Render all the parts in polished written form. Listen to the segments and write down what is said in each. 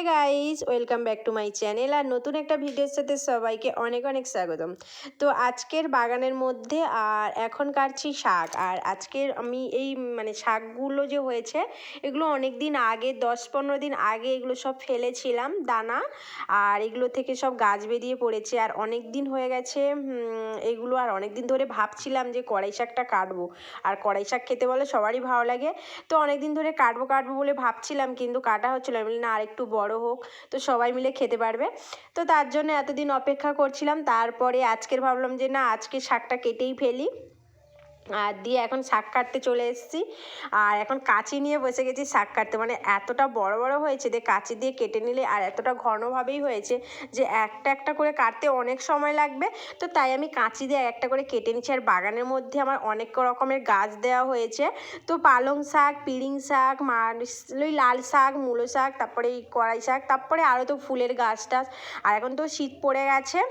Guys, welcome back to my channel. আর নতুন একটা ভিডিওর সাথে সবাইকে অনেক অনেক স্বাগতম। তো আজকের বাগানের মধ্যে আর এখন কাটছি শাক। আর আজকের আমি এই শাকগুলো যে হয়েছে এগুলো অনেক দিন আগে 10-15 দিন আগে এগুলো সব ফেলেছিলাম দানা। আর এগুলো থেকে সব গাছ বেরিয়ে পড়েছে আর অনেক দিন হয়ে গেছে এগুলো। আর অনেক দিন ধরে ভাবছিলাম যে কড়াই শাকটা কাটবো। আর কড়াই শাক খেতে বলে সবারই ভালো লাগে। তো অনেক দিন ধরে কাটবো বলে ভাবছিলাম, কিন্তু কাটা হচ্ছিল না। আর একটু বড় হোক তো সবাই মিলে খেতে পারবে। তো তার জন্য এতদিন অপেক্ষা করছিলাম। তারপরে আজকের ভাবলাম যে না, আজকে শাকটা কেটেই ফেলি। আর দিয়ে এখন শাক কাটতে চলে এসেছি। আর এখন কাঁচি নিয়ে বসে গেছি শাক কাটতে। এতটা বড় বড় হয়েছে যে কাঁচি দিয়ে কেটে নিলে, আর এতটা ঘনভাবেই হয়েছে যে একটা একটা করে কাটতে অনেক সময় লাগবে। তো তাই আমি কাঁচি দিয়ে একটা করে কেটে নিচ্ছি। আর বাগানের মধ্যে আমার অনেক রকমের গাছ দেওয়া হয়েছে। তো পালং শাক, পিড়িং শাক, লাল শাক, মূলো শাক, তারপরে এই কড়াই শাক, তারপরে আরও তো ফুলের গাছ টাছ। আর এখন তো শীত পড়ে গেছে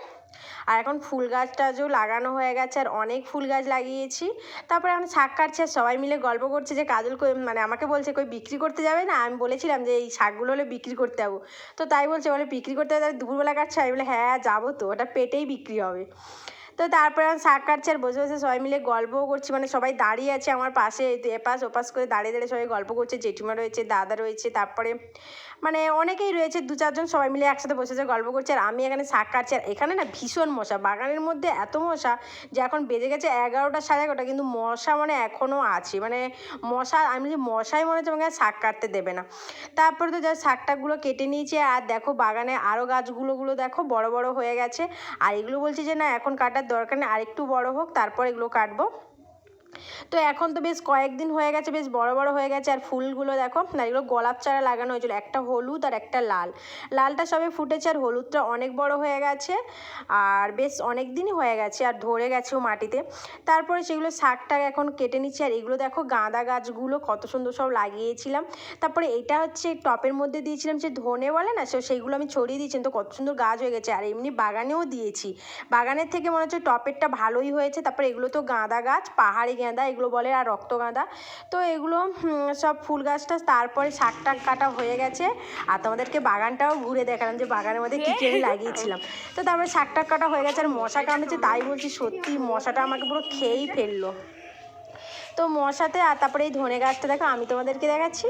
আর এখন ফুল গাছ টাছও লাগানো হয়ে গেছে। আর অনেক ফুল গাছ লাগিয়েছি। তারপরে এখন শাক কাটছে আর সবাই মিলে গল্প করছে যে কাজল আমাকে বলছে কই বিক্রি করতে যাবে না। আমি বলেছিলাম যে এই শাকগুলো হলে বিক্রি করতে যাবো। তো তাই বলে বিক্রি করতে যাবে দুপুরবেলা কাটছে। আমি বলে হ্যাঁ যাবো, তো ওটা পেটেই বিক্রি হবে। তো তারপরে আমি শাক কাটছি আর বসে বসে সবাই মিলে গল্পও করছি। সবাই দাঁড়িয়ে আছে আমার পাশে, এপাশ ওপাশ করে দাঁড়িয়ে দাঁড়িয়ে সবাই গল্প করছে। জেঠিমা রয়েছে, দাদা রয়েছে, তারপরে অনেকেই রয়েছে, 2-4 জন সবাই মিলে একসাথে বসেছে গল্প করছে। আর আমি এখানে শাক কাটছি। আর এখানে না ভীষণ মশা, বাগানের মধ্যে এত মশা যে এখন বেজে গেছে 11টা 11:30, কিন্তু মশা এখনও আছে। মশা, আমি যে মশাই মনে হচ্ছে আমাকে শাক কাটতে দেবে না। তারপরে তো যা শাকটাগুলো কেটে নিয়েছে। আর দেখো বাগানে আরও গাছগুলো দেখো বড় বড় হয়ে গেছে। আর এগুলো বলছি যে না এখন কাটার দরকার নেই, আরেকটু বড় হোক তারপর এগুলো কাটবো। তো এখন তো বেশ কয়েকদিন হয়ে গেছে, বেশ বড় বড় হয়ে গেছে। আর ফুলগুলো দেখো না, এগুলো গোলাপ চারা লাগানো হয়েছিল, একটা হলুদ আর একটা লাল। লালটা সবে ফুটেছে আর হলুদটা অনেক বড় হয়ে গেছে আর বেশ অনেক দিনই হয়ে গেছে আর ধরে গেছেও মাটিতে। তারপরে সেগুলো শাকটা এখন কেটে নিচ্ছি। আর এগুলো দেখো গাঁদা গাছগুলো কত সুন্দর সব লাগিয়েছিলাম। তারপরে এটা হচ্ছে টপের মধ্যে দিয়েছিলাম, যে ধনে বলে না, সেইগুলো আমি ছড়িয়ে দিয়েছি। তো কত সুন্দর গাছ হয়ে গেছে। আর এমনি বাগানেও দিয়েছি, বাগানের থেকে মনে হচ্ছে টপেরটা ভালোই হয়েছে। তারপরে এগুলো তো গাঁদা গাছ, পাহাড়ি গাঁদা এগুলো বলে, আর রক্তগাঁদা। তো এগুলো সব ফুল গাছটা। তারপরে শাক টাক কাটা হয়ে গেছে। আর তোমাদেরকে বাগানটাও ঘুরে দেখালাম যে বাগানের মধ্যে কী কী আমি লাগিয়েছিলাম। তো তারপরে শাক টাক কাটা হয়ে গেছে। আর মশা কামড়েছে, তাই বলছি সত্যি মশাটা আমাকে পুরো খেয়েই ফেললো। তো মশাতে। আর তারপরে এই ধনে গাছটা দেখো, আমি তোমাদেরকে দেখাচ্ছি।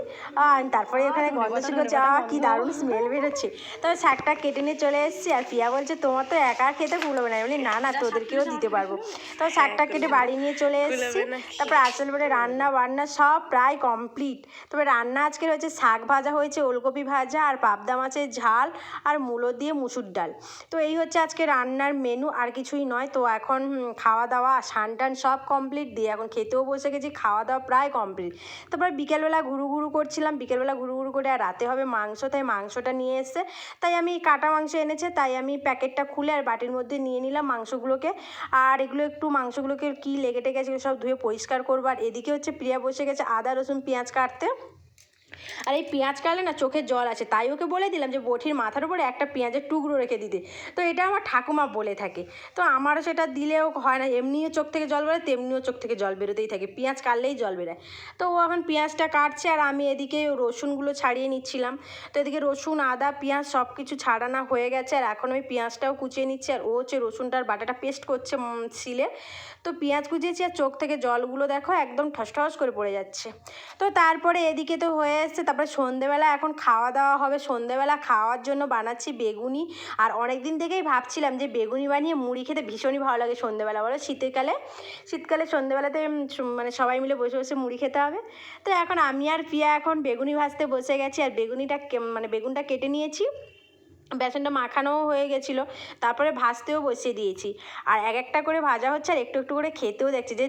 তারপরে এখানে গন্ধ শুকো চা, কি দারুণ স্মেল বেরোচ্ছে। তবে শাকটা কেটে নিয়ে চলে এসেছি। আর পিয়া বলছে তোমার তো একা খেতে কুলোবে না। বলি না না, তোদেরকেও দিতে পারবো। তবে শাকটা কেটে বাড়ি নিয়ে চলে এসেছি। তারপরে আসলে রান্না বান্না সব প্রায় কমপ্লিট। তবে রান্না আজকে হয়েছে শাক ভাজা হয়েছে, ওলকপি ভাজা, আর পাবদা মাছের ঝাল, আর মূলো দিয়ে মুসুর ডাল। তো এই হচ্ছে আজকে রান্নার মেনু, আর কিছুই নয়। তো এখন খাওয়া দাওয়া স্নান টান সব কমপ্লিট দিয়ে এখন খেতেও বসে গেছি, খাওয়া দাওয়া প্রায় কমপ্লিট। তারপর বিকেলবেলা ঘুরু করছিলাম, বিকেলবেলা ঘুরু করে। আর রাতে হবে মাংস, তাই মাংসটা নিয়ে এসে, তাই আমি কাটা মাংস এনেছে, তাই আমি প্যাকেটটা খুলে আর বাটির মধ্যে নিয়ে নিলাম মাংসগুলোকে। আর এগুলো একটু মাংসগুলোকে কি লেগে টেগে গেছে সব ধুয়ে পরিষ্কার করবো। আর এদিকে হচ্ছে প্রিয়া বসে গেছে আদা রসুন পেঁয়াজ কাটতে। আর এই পেঁয়াজ কাটলে না চোখে জল আসে, তাই ওকে বলে দিলাম যে বটির মাথার উপরে একটা পেঁয়াজের টুকরো রেখে দিতে। তো এটা আমার ঠাকুমা বলে থাকে। তো আমারও সেটা দিলেও হয় না, এমনিও চোখ থেকে জল বেরোয়, তেমনিও চোখ থেকে জল বেরোতেই থাকে, পেঁয়াজ কাটলেই জল বেরোয়। তো ও এখন পেঁয়াজটা কাটছে আর আমি এদিকে রসুনগুলো ছাড়িয়ে নিচ্ছিলাম। তো এদিকে রসুন আদা পেঁয়াজ সব কিছু ছাড়ানো হয়ে গেছে। আর এখন আমি পেঁয়াজটাও কুচিয়ে নিচ্ছি। আর ও হচ্ছে রসুনটার বাটাটা পেস্ট করছে শিলে। তো পেঁয়াজ কুচিয়েছি আর চোখ থেকে জলগুলো দেখো একদম ঠস ঠস করে পড়ে যাচ্ছে। তো তারপরে এদিকে তো হয়ে এসছে। তারপরে সন্ধেবেলা এখন খাওয়া দাওয়া হবে। সন্ধেবেলা খাওয়ার জন্য বানাচ্ছি বেগুনি। আর অনেক দিন থেকেই ভাবছিলাম যে বেগুনি বানিয়ে মুড়ি খেতে ভীষণই ভালো লাগে সন্ধেবেলা, বলো শীতকালে সন্ধেবেলাতে সবাই মিলে বসে বসে মুড়ি খেতে হবে। তো এখন আমি আর পিয়া এখন বেগুনি ভাজতে বসে গেছি। আর বেগুনটা কেটে নিয়েছি, বেসনটা মাখানোও হয়ে গেছিলো। তারপরে ভাজতেও বসিয়ে দিয়েছি। আর এক একটা করে ভাজা হচ্ছে আর একটু একটু করে খেতেও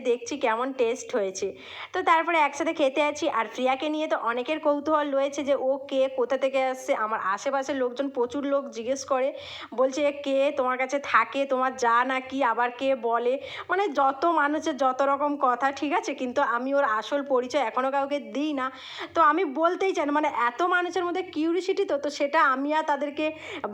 দেখছি কেমন টেস্ট হয়েছে। তো তারপরে একসাথে খেতে আছি। আর প্রিয়াকে নিয়ে তো অনেকের কৌতূহল রয়েছে যে ও কে, কোথা থেকে আসছে। আমার আশেপাশের লোকজন, প্রচুর লোক জিজ্ঞেস করে, বলছে কে তোমার কাছে থাকে, তোমার যা নাকি, আবার কে বলে, যত মানুষের যত রকম কথা, ঠিক আছে। কিন্তু আমি ওর আসল পরিচয় এখনও কাউকে দিই না। তো আমি বলতেই চাই না, এত মানুষের মধ্যে কিউরিসিটি, তো সেটা আমি আর তাদেরকে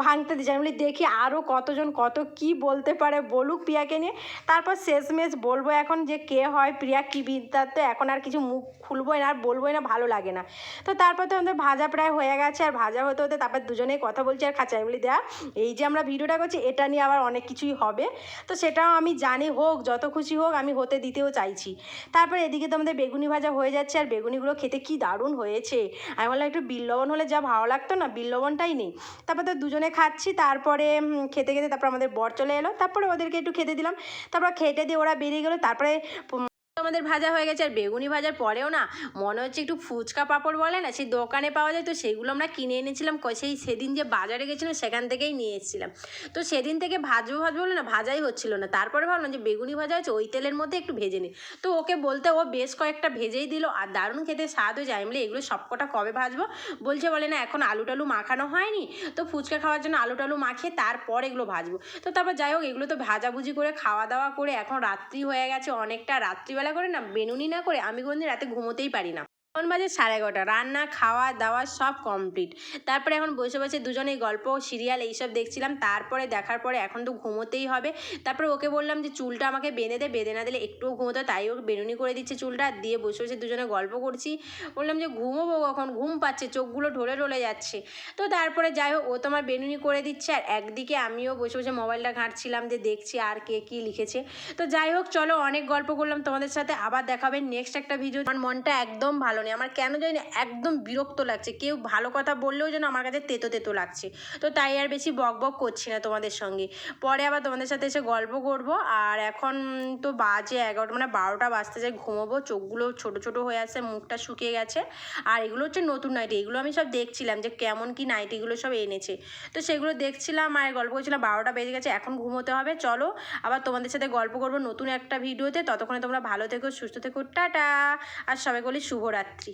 ভাঙতে দিচ্ছে। আমি বলি দেখি আরও কতজন কত কি বলতে পারে বলুক প্রিয়াকে নিয়ে, তারপর শেষমেশ বলবো এখন যে কে হয় প্রিয়া কী বৃত্তান্ত। এখন আর কিছু মুখ খুলবোই না আর বলবোই না, ভালো লাগে না। তো তারপর তো আমাদের ভাজা প্রায় হয়ে গেছে, আর ভাজা হতে হতে তারপর দুজনেই কথা বলছি আর খাচ্ছি। আমি বলি দেখ এই যে আমরা ভিডিওটা করছি এটা নিয়ে আবার অনেক কিছুই হবে, তো সেটাও আমি জানি, হোক যত খুশি হোক, আমি হতে দিতেও চাইছি। তারপর এদিকে তো আমাদের বেগুনি ভাজা হয়ে যাচ্ছে, আর বেগুনিগুলো খেতে কি দারুণ হয়েছে। আমি বললাম একটু বিট লবণ হলে যা ভালো লাগতো না, বিট লবণটাই নেই। তারপর তো দুজনে খাচ্ছি, তারপরে খেতে খেতে তারপর আমাদের বর চলে এলো, তারপরে ওদেরকে একটু খেতে দিলাম, তারপর খেতে দিয়ে ওরা বেরিয়ে গেলো। তারপরে আমাদের ভাজা হয়ে গেছে, আর বেগুনি ভাজার পরেও না মনে হচ্ছে একটু ফুচকা পাঁপড় বলে না, সেই দোকানে পাওয়া যায়, তো সেগুলো আমরা কিনে এনেছিলাম। সেদিন যে বাজারে গেছিলাম সেখান থেকেই নিয়ে এসেছিলাম। তো সেদিন থেকে ভাজবো বলে না ভাজাই হচ্ছিল না। তারপরে ভাবলাম যে বেগুনি ভাজা আছে ওই তেলের মধ্যে একটু ভেজে নিই, তো ওকে বলতে ও বেশ কয়েকটা ভেজেই দিল, আর দারুণ খেতে স্বাদ হয়ে যায়। আমি বলি এগুলো সবকটা কবে ভাজবো, বলে না এখন আলু টালু মাখানো হয়নি, তো ফুচকা খাওয়ার জন্য আলু টালু মাখিয়ে তারপর এগুলো ভাজবো। তো তারপর যাই হোক এগুলো তো ভাজাভুজি করে খাওয়া দাওয়া করে এখন রাত্রি হয়ে গেছে অনেকটা, রাত্রিবেলা করে না বেনুনি না করে আমি কোনদিন রাতে ঘুমোতেই পারি না। এখন বাজে 11:30, রান্না খাওয়া দাওয়া সব কমপ্লিট। তারপরে এখন বসে বসে দুজনেই গল্প সিরিয়াল এইসব দেখছিলাম। তারপরে দেখার পরে এখন তো ঘুমোতেই হবে। তারপরে ওকে বললাম যে চুলটা আমাকে বেঁধে দে, বেঁধে না দিলে একটুও ঘুমোতে, তাই ও বেনুনি করে দিচ্ছে চুলটা, দিয়ে বসে বসে দুজনে গল্প করছি। বললাম যে ঘুমোবো কখন, ঘুম পাচ্ছে, চোখগুলো ঢলে ঢলে যাচ্ছে। তো তারপরে যাই হোক ও তোমার বেনুনি করে দিচ্ছে, আর একদিকে আমিও বসে বসে মোবাইলটা ঘাঁটছিলাম যে দেখছি আর কে কী লিখেছে। তো যাই হোক চলো অনেক গল্প করলাম তোমাদের সাথে, আবার দেখাবে নেক্সট একটা ভিডিও। আমার মনটা একদম ভালো নেই, আমার কেন জানি না একদম বিরক্ত লাগছে, কেউ ভালো কথা বললেও যেন আমার কাছে তেতো তেতো লাগছে। তো তাই আর বেশি বক বক করছি না তোমাদের সঙ্গে, পরে আবার তোমাদের সাথে এসে গল্প করব। আর এখন তো বাজে 11, মানে 12টা বাজতে যায়, ঘুমোবো, চোখগুলো ছোট ছোট হয়ে আসছে, মুখটা শুকিয়ে গেছে। আর এগুলো হচ্ছে নতুন নাইটি, এগুলো আমি সব দেখছিলাম যে কেমন কি নাইটিগুলো সব এনেছে, তো সেগুলো দেখছিলাম আর গল্প করছিলাম। 12টা বেজে গেছে, এখন ঘুমোতে হবে। চলো আবার তোমাদের সাথে গল্প করবো নতুন একটা ভিডিওতে, ততক্ষণে তোমরা ভালো থেকো, সুস্থ থেকো, টাটা। আর সবাই বলি শুভরাত্রি।